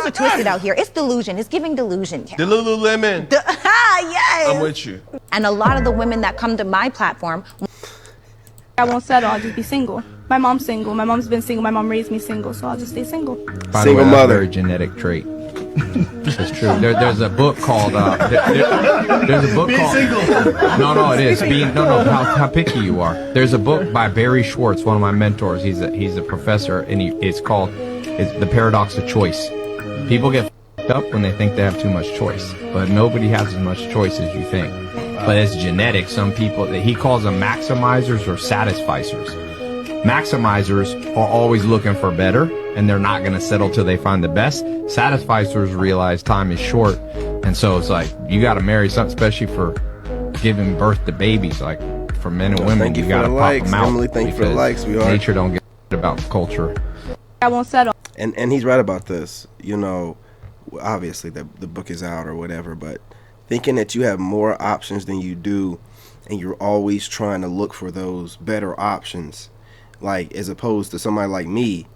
get it twisted out here. It's delusion. It's giving delusion. The Lululemon. Yes. I'm with you. And a lot of the women that come to my platform, I won't settle. I'll just be single. My mom's single. My mom's been single. My mom raised me single, so I'll just stay single. By the way, that's a very genetic trait. It's true. There's a book called. There's a book called. Single. No, it is. How picky you are. There's a book by Barry Schwartz, one of my mentors. He's a professor, and it's called The Paradox of Choice. People get f***ed up when they think they have too much choice, but nobody has as much choice as you think. But it's genetic. Some people, he calls them maximizers or satisficers. Maximizers are always looking for better, and they're not going to settle till they find the best. Satisficers realize time is short, and so it's like you got to marry something, especially for giving birth to babies. Like for men and women, you got to pop them out. Emily, thank you for the likes. We are. Nature don't give about culture. I won't settle. And he's right about this. You know, obviously the book is out or whatever, but thinking that you have more options than you do, and you're always trying to look for those better options, like as opposed to somebody like me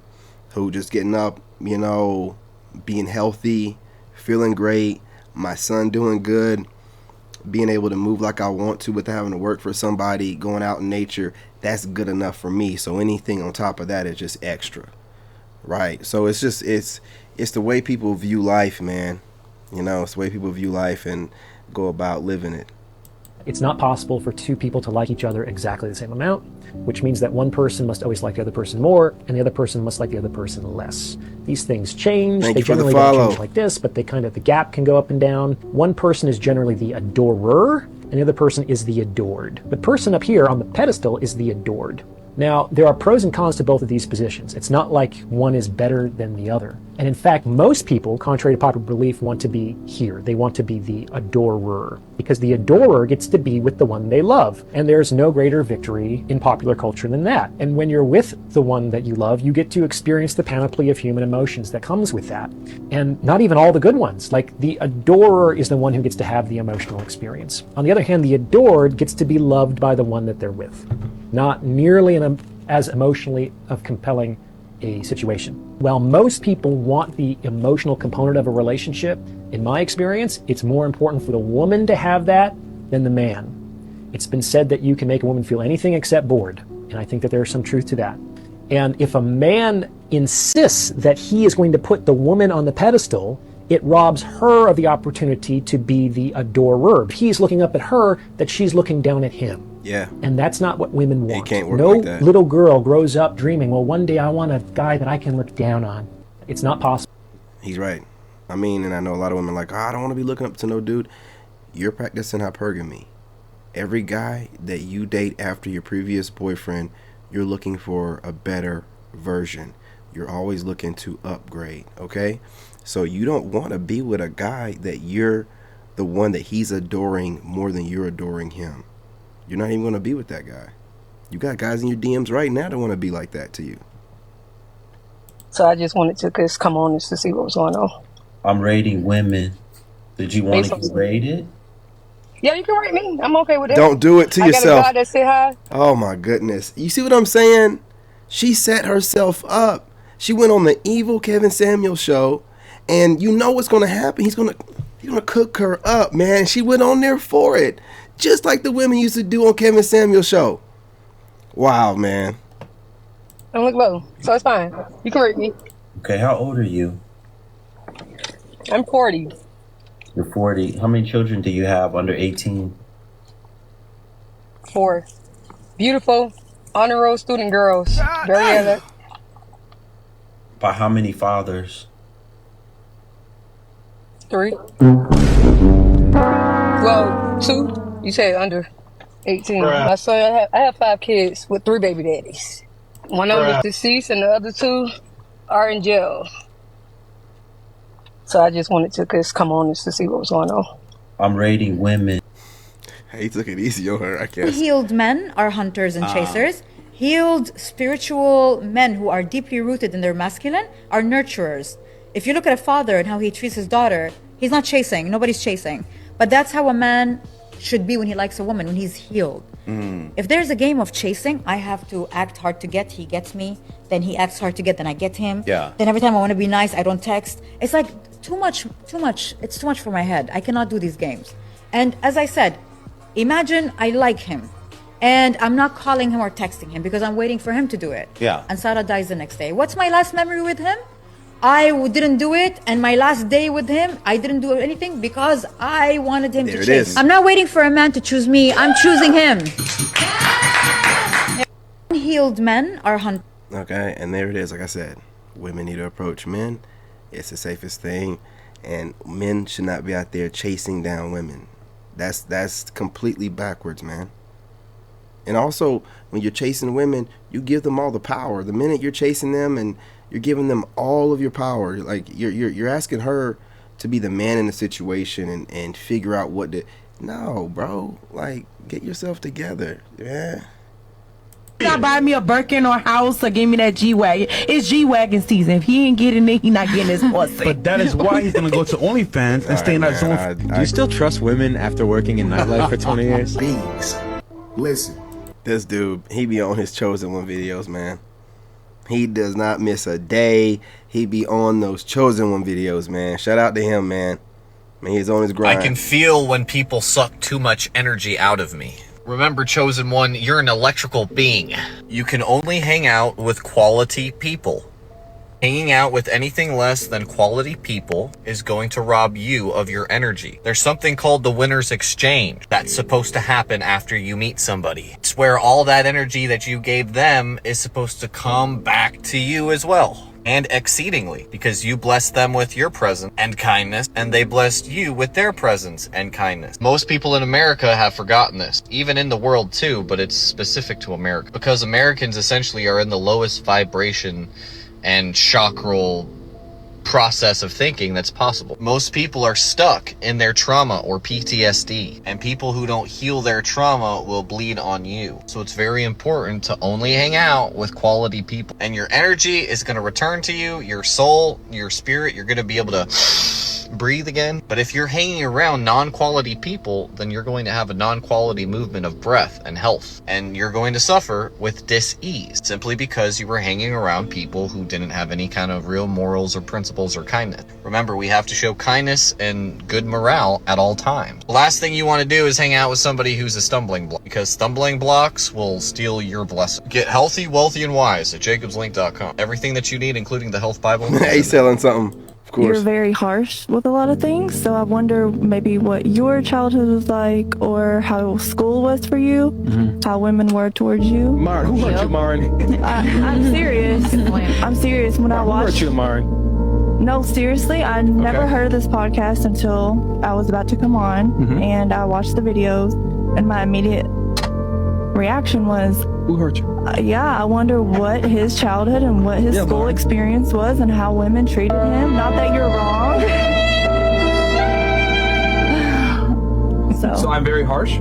who just getting up, you know, being healthy, feeling great, my son doing good, being able to move like I want to without having to work for somebody, going out in nature, that's good enough for me. So anything on top of that is just extra, right? So it's just it's the way people view life, man. You know, it's the way people view life and go about living it. It's not possible for two people to like each other exactly the same amount, which means that one person must always like the other person more, and the other person must like the other person less. These things change. They generally don't change like this, but the gap can go up and down. One person is generally the adorer, and the other person is the adored. The person up here on the pedestal is the adored. Now, there are pros and cons to both of these positions. It's not like one is better than the other. And in fact, most people, contrary to popular belief, want to be here. They want to be the adorer, because the adorer gets to be with the one they love. And there's no greater victory in popular culture than that. And when you're with the one that you love, you get to experience the panoply of human emotions that comes with that. And not even all the good ones. Like, the adorer is the one who gets to have the emotional experience. On the other hand, the adored gets to be loved by the one that they're with. Not nearly as emotionally compelling a situation. While most people want the emotional component of a relationship, in my experience, it's more important for the woman to have that than the man. It's been said that you can make a woman feel anything except bored, and I think that there's some truth to that. And if a man insists that he is going to put the woman on the pedestal, it robs her of the opportunity to be the adorer. He's looking up at her, that she's looking down at him. Yeah. And that's not what women want. It can't work no like that. Little girl grows up dreaming, well, one day I want a guy that I can look down on. It's not possible. He's right. I mean, and I know a lot of women are like, I don't want to be looking up to no dude. You're practicing hypergamy. Every guy that you date after your previous boyfriend, you're looking for a better version. You're always looking to upgrade, okay? So you don't want to be with a guy that you're the one that he's adoring more than you're adoring him. You're not even going to be with that guy. You got guys in your DMs right now that want to be like that to you. So I just wanted to just come on just to see what was going on. I'm rating women. Did you want to get rated? Yeah, you can rate me. I'm okay with it. Don't do it to yourself. I got a guy that say hi. Oh my goodness. You see what I'm saying? She set herself up. She went on the evil Kevin Samuels show, and you know what's going to happen. He's going to cook her up, man. She went on there for it. Just like the women used to do on Kevin Samuels show. Wow, man. I look low, so it's fine. You can rate me. Okay, how old are you? I'm 40. You're 40. How many children do you have under 18? 4. Beautiful, honor roll student girls. Very good. By how many fathers? 3. Well, 2. You said under 18. My son, I have 5 kids with 3 baby daddies. One of them is deceased, and the other 2 are in jail. So I just wanted to just come on just to see what was going on. I'm rating women. He took it easy on her, I guess. Healed men are hunters and chasers. Healed spiritual men who are deeply rooted in their masculine are nurturers. If you look at a father and how he treats his daughter, he's not chasing. Nobody's chasing. But that's how a man should be when he likes a woman, when he's healed. If there's a game of chasing, I have to act hard to get. He gets me, then he acts hard to get, then I get him. Yeah. Then every time I want to be nice, I don't text. It's like too much. It's too much for my head. I cannot do these games. And as I said, imagine I like him, and I'm not calling him or texting him because I'm waiting for him to do it. Yeah. And Sarah dies the next day. What's my last memory with him? I didn't do it, and my last day with him, I didn't do anything because I wanted him to chase. I'm not waiting for a man to choose me. I'm choosing him. Unhealed men are hunters. Okay, and there it is. Like I said, women need to approach men. It's the safest thing, and men should not be out there chasing down women. That's completely backwards, man. And also, when you're chasing women, you give them all the power. The minute you're chasing them and you're giving them all of your power, like you're asking her to be the man in the situation and figure out what to. No, bro, like get yourself together, yeah. Not buy me a Birkin or house or give me that G-Wagon. It's G-Wagon season. If he ain't getting it, he not getting his pussy. But that is why he's gonna go to OnlyFans and stay in that zone. Do you still trust women after working in nightlife for 20 years? Listen, this dude, he be on his Chosen One videos, man. He does not miss a day. He be on those Chosen One videos, man. Shout out to him, man. Man, he's on his grind. I can feel when people suck too much energy out of me. Remember, Chosen One, you're an electrical being. You can only hang out with quality people. Hanging out with anything less than quality people is going to rob you of your energy. There's something called the winner's exchange that's supposed to happen after you meet somebody. It's where all that energy that you gave them is supposed to come back to you as well. And exceedingly, because you blessed them with your presence and kindness, and they blessed you with their presence and kindness. Most people in America have forgotten this, even in the world too, but it's specific to America, because Americans essentially are in the lowest vibration and chakral process of thinking that's possible. Most people are stuck in their trauma or PTSD, and people who don't heal their trauma will bleed on you. So it's very important to only hang out with quality people, and your energy is going to return to you, your soul, your spirit. You're going to be able to breathe again. But if you're hanging around non-quality people, then you're going to have a non-quality movement of breath and health, and you're going to suffer with dis-ease simply because you were hanging around people who didn't have any kind of real morals or principles or kindness. Remember, we have to show kindness and good morale at all times. The last thing you want to do is hang out with somebody who's a stumbling block, because stumbling blocks will steal your blessing. Get healthy, wealthy, and wise at jacobslink.com. Everything that you need, including the health Bible. He's selling something. Of course. You're very harsh with a lot of things, so I wonder maybe what your childhood was like, or how school was for you, how women were towards you. Maren, who hurt you, Maren? I'm serious. I'm serious. When I watched... Who hurt you, Maren? No, seriously, I never heard of this podcast until I was about to come on, and I watched the videos, and my immediate reaction was... Who hurt you? Yeah, I wonder what his childhood and what his school experience was and how women treated him. Not that you're wrong. So I'm very harsh?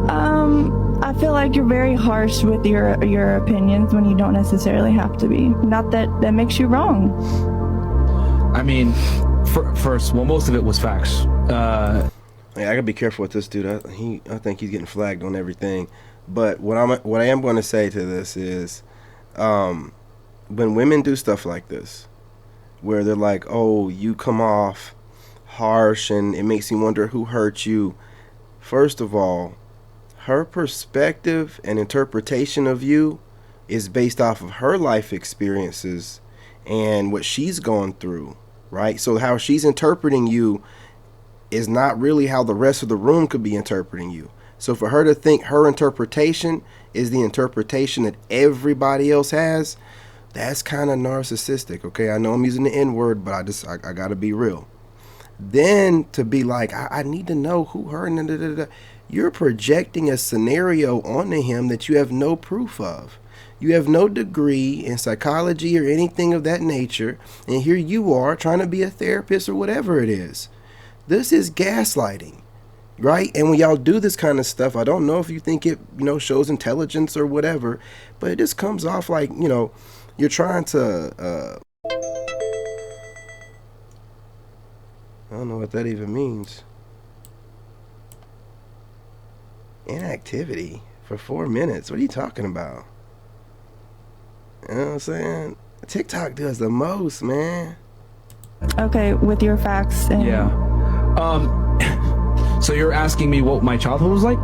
I feel like you're very harsh with your opinions when you don't necessarily have to be. Not that that makes you wrong. I mean, first, well, most of it was facts. Yeah, I gotta be careful with this dude. I think he's getting flagged on everything. But what I am going to say to this is, when women do stuff like this, where they're like, "Oh, you come off harsh," and it makes you wonder who hurt you. First of all, her perspective and interpretation of you is based off of her life experiences and what she's gone through, right? So how she's interpreting you is not really how the rest of the room could be interpreting you. So for her to think her interpretation is the interpretation that everybody else has, that's kind of narcissistic, okay? I know I'm using the N-word, but I gotta be real. Then to be like, I need to know who her, you're projecting a scenario onto him that you have no proof of. You have no degree in psychology or anything of that nature, and here you are trying to be a therapist or whatever it is. This is gaslighting, right? And when y'all do this kind of stuff, I don't know if you think it, shows intelligence or whatever, but it just comes off like, you're trying to, I don't know what that even means. Inactivity. For 4 minutes? What are you talking about? You know what I'm saying? TikTok does the most, man. Okay, with your facts. And Yeah. So you're asking me what my childhood was like?